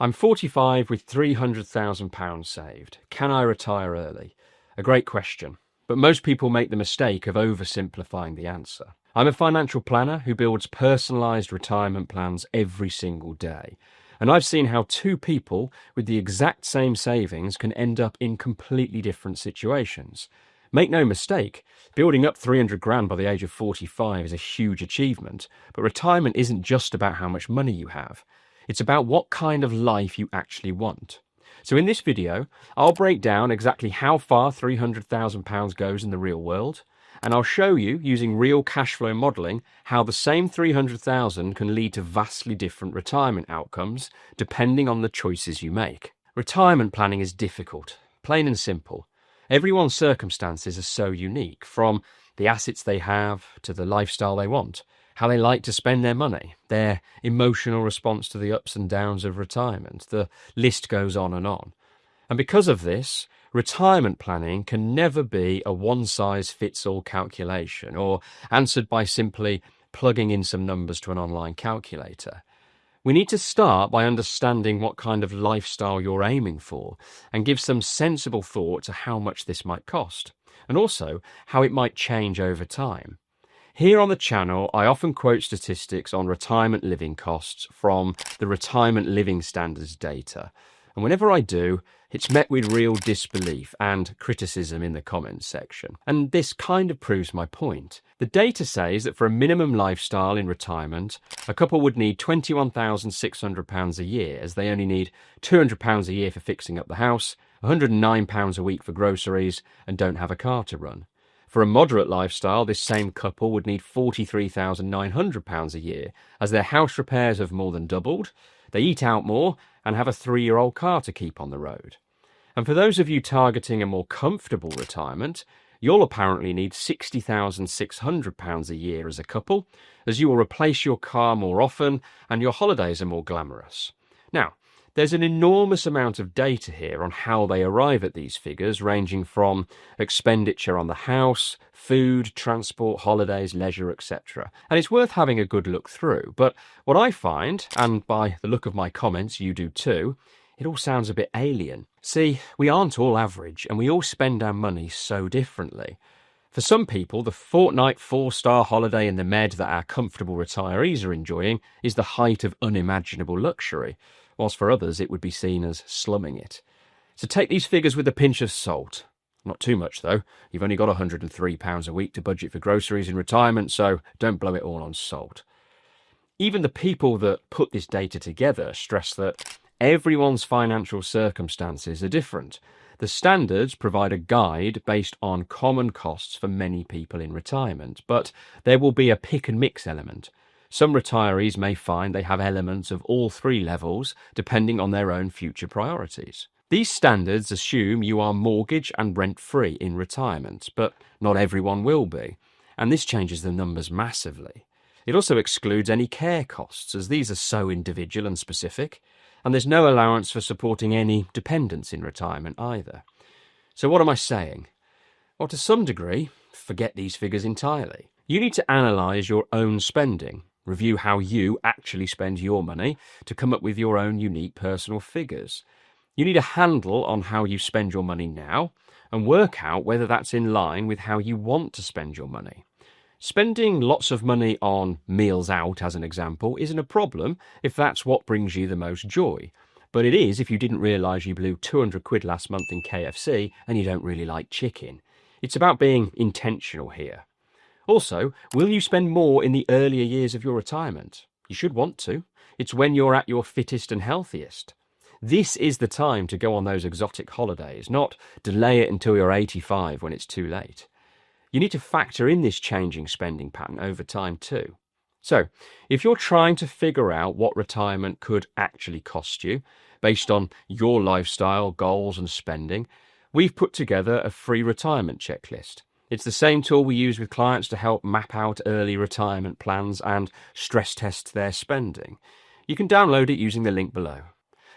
I'm 45 with £300,000 saved. Can I retire early? A great question, but most people make the mistake of oversimplifying the answer. I'm a financial planner who builds personalised retirement plans every single day. And I've seen how two people with the exact same savings can end up in completely different situations. Make no mistake, building up 300 grand by the age of 45 is a huge achievement, but retirement isn't just about how much money you have. It's about what kind of life you actually want. So in this video, I'll break down exactly how far £300,000 goes in the real world, and I'll show you, using real cash flow modelling, how the same 300,000 can lead to vastly different retirement outcomes depending on the choices you make. Retirement planning is difficult, plain and simple. Everyone's circumstances are so unique, from the assets they have to the lifestyle they want, how they like to spend their money, their emotional response to the ups and downs of retirement. The list goes on and on. And because of this, retirement planning can never be a one-size-fits-all calculation or answered by simply plugging in some numbers to an online calculator. We need to start by understanding what kind of lifestyle you're aiming for and give some sensible thought to how much this might cost, and also how it might change over time. Here on the channel, I often quote statistics on retirement living costs from the Retirement Living Standards data. And whenever I do, it's met with real disbelief and criticism in the comments section. And this kind of proves my point. The data says that for a minimum lifestyle in retirement, a couple would need £21,600 a year, as they only need £200 a year for fixing up the house, £109 a week for groceries, and don't have a car to run. For a moderate lifestyle, this same couple would need £43,900 a year, as their house repairs have more than doubled, they eat out more, and have a 3-year-old car to keep on the road. And for those of you targeting a more comfortable retirement, you'll apparently need £60,600 a year as a couple, as you will replace your car more often and your holidays are more glamorous. Now, there's an enormous amount of data here on how they arrive at these figures, ranging from expenditure on the house, food, transport, holidays, leisure, etc. And it's worth having a good look through. But what I find, and by the look of my comments you do too, it all sounds a bit alien. See, we aren't all average, and we all spend our money so differently. For some people, the fortnight 4-star holiday in the Med that our comfortable retirees are enjoying is the height of unimaginable luxury, whilst for others it would be seen as slumming it. So take these figures with a pinch of salt. Not too much though, you've only got £103 a week to budget for groceries in retirement, so don't blow it all on salt. Even the people that put this data together stress that everyone's financial circumstances are different. The standards provide a guide based on common costs for many people in retirement, but there will be a pick and mix element. Some retirees may find they have elements of all three levels, depending on their own future priorities. These standards assume you are mortgage and rent-free in retirement, but not everyone will be, and this changes the numbers massively. It also excludes any care costs, as these are so individual and specific, and there's no allowance for supporting any dependents in retirement either. So what am I saying? Well, to some degree, forget these figures entirely. You need to analyse your own spending. Review how you actually spend your money to come up with your own unique personal figures. You need a handle on how you spend your money now and work out whether that's in line with how you want to spend your money. Spending lots of money on meals out, as an example, isn't a problem if that's what brings you the most joy. But it is if you didn't realise you blew £200 last month in KFC and you don't really like chicken. It's about being intentional here. Also, will you spend more in the earlier years of your retirement? You should want to. It's when you're at your fittest and healthiest. This is the time to go on those exotic holidays, not delay it until you're 85 when it's too late. You need to factor in this changing spending pattern over time too. So, if you're trying to figure out what retirement could actually cost you, based on your lifestyle, goals and spending, we've put together a free retirement checklist. It's the same tool we use with clients to help map out early retirement plans and stress test their spending. You can download it using the link below.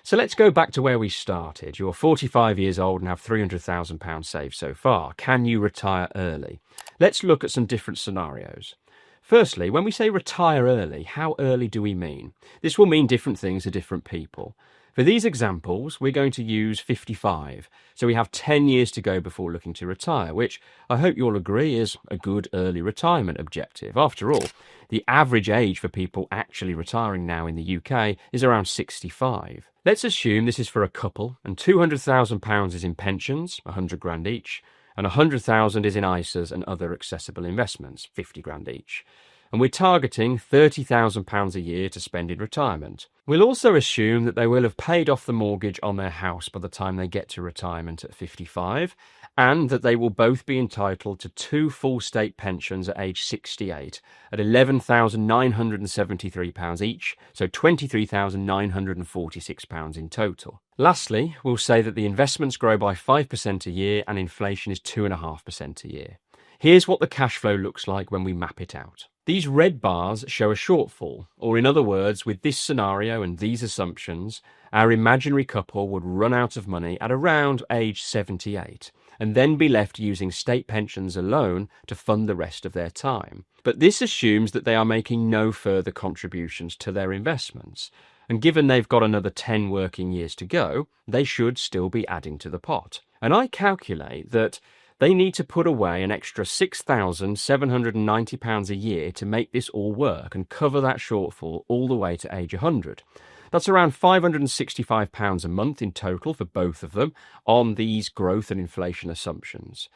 So let's go back to where we started. You're 45 years old and have £300,000 saved so far. Can you retire early? Let's look at some different scenarios. Firstly, when we say retire early, how early do we mean? This will mean different things to different people. For these examples, we're going to use 55, so we have 10 years to go before looking to retire, which I hope you'll agree is a good early retirement objective. After all, the average age for people actually retiring now in the UK is around 65. Let's assume this is for a couple, and £200,000 is in pensions, 100 grand each, and 100,000 is in ISAs and other accessible investments, 50 grand each. And we're targeting £30,000 a year to spend in retirement. We'll also assume that they will have paid off the mortgage on their house by the time they get to retirement at 55, and that they will both be entitled to 2 full state pensions at age 68 at £11,973 each, so £23,946 in total. Lastly, we'll say that the investments grow by 5% a year and inflation is 2.5% a year. Here's what the cash flow looks like when we map it out. These red bars show a shortfall, or in other words, with this scenario and these assumptions, our imaginary couple would run out of money at around age 78, and then be left using state pensions alone to fund the rest of their time. But this assumes that they are making no further contributions to their investments, and given they've got another 10 working years to go, they should still be adding to the pot. And I calculate that they need to put away an extra £6,790 a year to make this all work and cover that shortfall all the way to age 100. That's around £565 a month in total for both of them on these growth and inflation assumptions.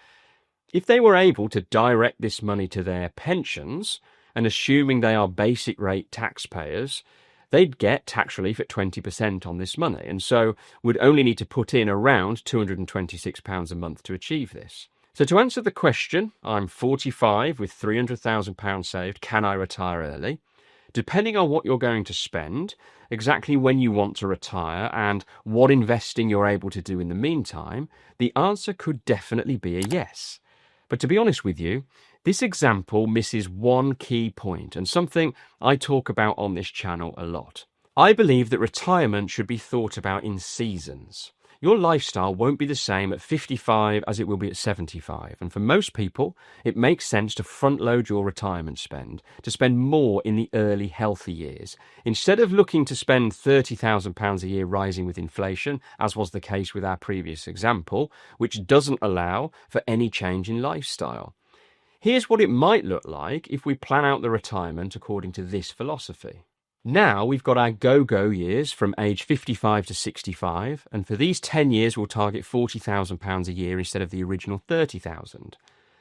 If they were able to direct this money to their pensions, and assuming they are basic rate taxpayers, they'd get tax relief at 20% on this money, and so would only need to put in around £226 a month to achieve this. So to answer the question, I'm 45 with £300,000 saved, can I retire early? Depending on what you're going to spend, exactly when you want to retire, and what investing you're able to do in the meantime, the answer could definitely be a yes. But to be honest with you, this example misses one key point, and something I talk about on this channel a lot. I believe that retirement should be thought about in seasons. Your lifestyle won't be the same at 55 as it will be at 75, and for most people, it makes sense to front-load your retirement spend, to spend more in the early healthy years, instead of looking to spend £30,000 a year rising with inflation, as was the case with our previous example, which doesn't allow for any change in lifestyle. Here's what it might look like if we plan out the retirement according to this philosophy. Now we've got our go-go years from age 55 to 65, and for these 10 years we'll target £40,000 a year instead of the original £30,000.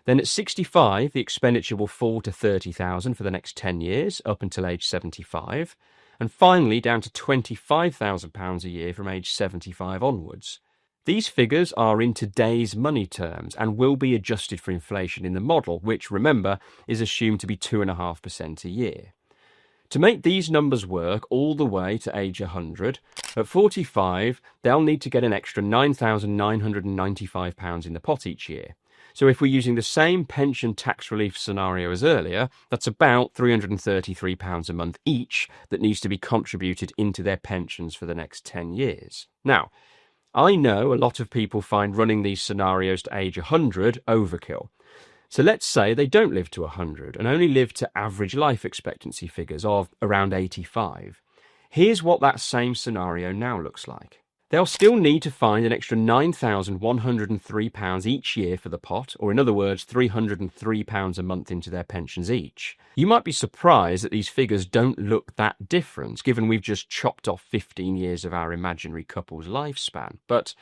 Then at 65, the expenditure will fall to £30,000 for the next 10 years, up until age 75, and finally down to £25,000 a year from age 75 onwards. These figures are in today's money terms and will be adjusted for inflation in the model, which, remember, is assumed to be 2.5% a year. To make these numbers work all the way to age 100, at 45, they'll need to get an extra £9,995 in the pot each year. So if we're using the same pension tax relief scenario as earlier, that's about £333 a month each that needs to be contributed into their pensions for the next 10 years. Now, I know a lot of people find running these scenarios to age 100 overkill. So let's say they don't live to 100 and only live to average life expectancy figures of around 85. Here's what that same scenario now looks like. They'll still need to find an extra £9,103 each year for the pot, or in other words, £303 a month into their pensions each. You might be surprised that these figures don't look that different, given we've just chopped off 15 years of our imaginary couple's lifespan. But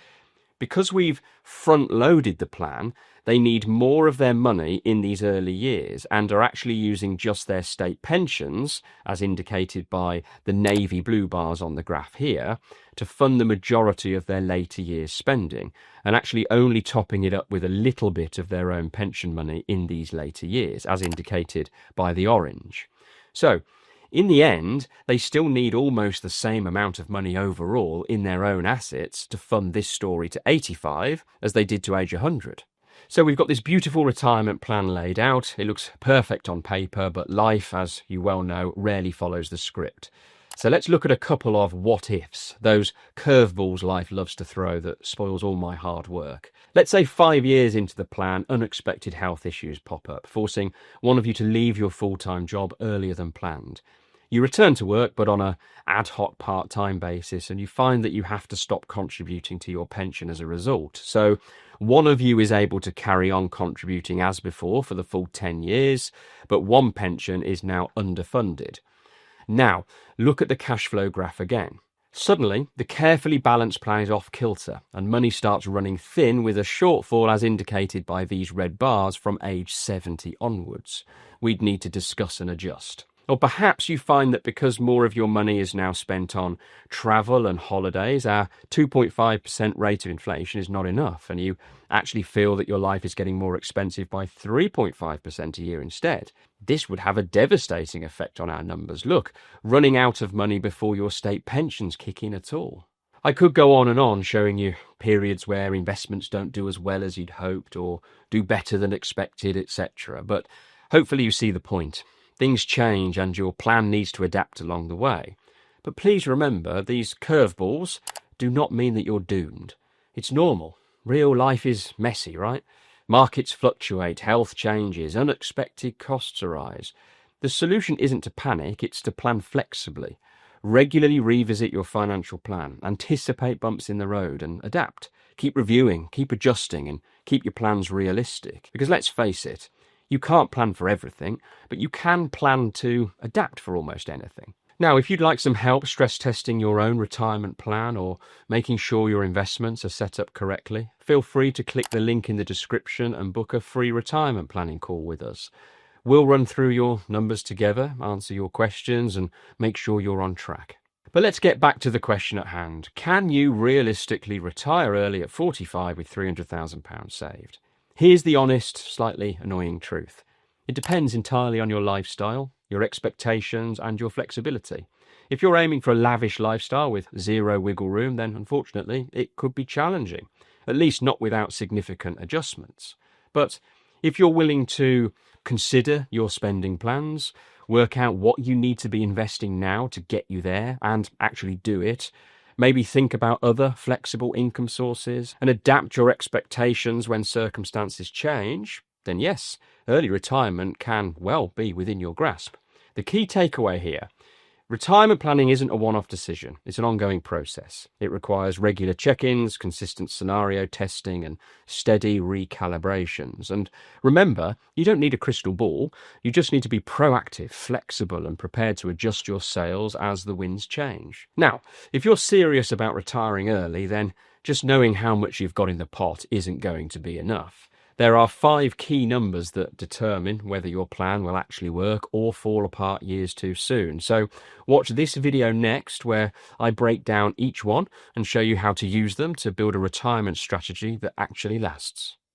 because we've front-loaded the plan, they need more of their money in these early years and are actually using just their state pensions, as indicated by the navy blue bars on the graph here, to fund the majority of their later years spending, and actually only topping it up with a little bit of their own pension money in these later years, as indicated by the orange. So, in the end, they still need almost the same amount of money overall in their own assets to fund this story to 85 as they did to age 100. So we've got this beautiful retirement plan laid out. It looks perfect on paper, but life, as you well know, rarely follows the script. So let's look at a couple of what-ifs, those curveballs life loves to throw that spoils all my hard work. Let's say 5 years into the plan, unexpected health issues pop up, forcing one of you to leave your full-time job earlier than planned. You return to work, but on a ad hoc part-time basis, and you find that you have to stop contributing to your pension as a result. So one of you is able to carry on contributing as before for the full 10 years, but one pension is now underfunded. Now, look at the cash flow graph again. Suddenly, the carefully balanced plan is off kilter, and money starts running thin with a shortfall as indicated by these red bars from age 70 onwards. We'd need to discuss and adjust. Or perhaps you find that because more of your money is now spent on travel and holidays, our 2.5% rate of inflation is not enough, and you actually feel that your life is getting more expensive by 3.5% a year instead. This would have a devastating effect on our numbers. Look, running out of money before your state pensions kick in at all. I could go on showing you periods where investments don't do as well as you'd hoped or do better than expected, etc. But hopefully you see the point. Things change and your plan needs to adapt along the way. But please remember, these curveballs do not mean that you're doomed. It's normal. Real life is messy, right? Markets fluctuate, health changes, unexpected costs arise. The solution isn't to panic, it's to plan flexibly. Regularly revisit your financial plan, anticipate bumps in the road and adapt. Keep reviewing, keep adjusting and keep your plans realistic. Because let's face it, you can't plan for everything, but you can plan to adapt for almost anything. Now, if you'd like some help stress testing your own retirement plan or making sure your investments are set up correctly, feel free to click the link in the description and book a free retirement planning call with us. We'll run through your numbers together, answer your questions and make sure you're on track. But let's get back to the question at hand. Can you realistically retire early at 45 with £300,000 saved? Here's the honest, slightly annoying truth. It depends entirely on your lifestyle, your expectations and your flexibility. If you're aiming for a lavish lifestyle with zero wiggle room, then unfortunately it could be challenging, at least not without significant adjustments. But if you're willing to consider your spending plans, work out what you need to be investing now to get you there and actually do it, maybe think about other flexible income sources and adapt your expectations when circumstances change, then yes, early retirement can well be within your grasp. The key takeaway here: retirement planning isn't a one-off decision. It's an ongoing process. It requires regular check-ins, consistent scenario testing, and steady recalibrations. And remember, you don't need a crystal ball. You just need to be proactive, flexible, and prepared to adjust your sails as the winds change. Now, if you're serious about retiring early, then just knowing how much you've got in the pot isn't going to be enough. There are 5 key numbers that determine whether your plan will actually work or fall apart years too soon. So watch this video next where I break down each one and show you how to use them to build a retirement strategy that actually lasts.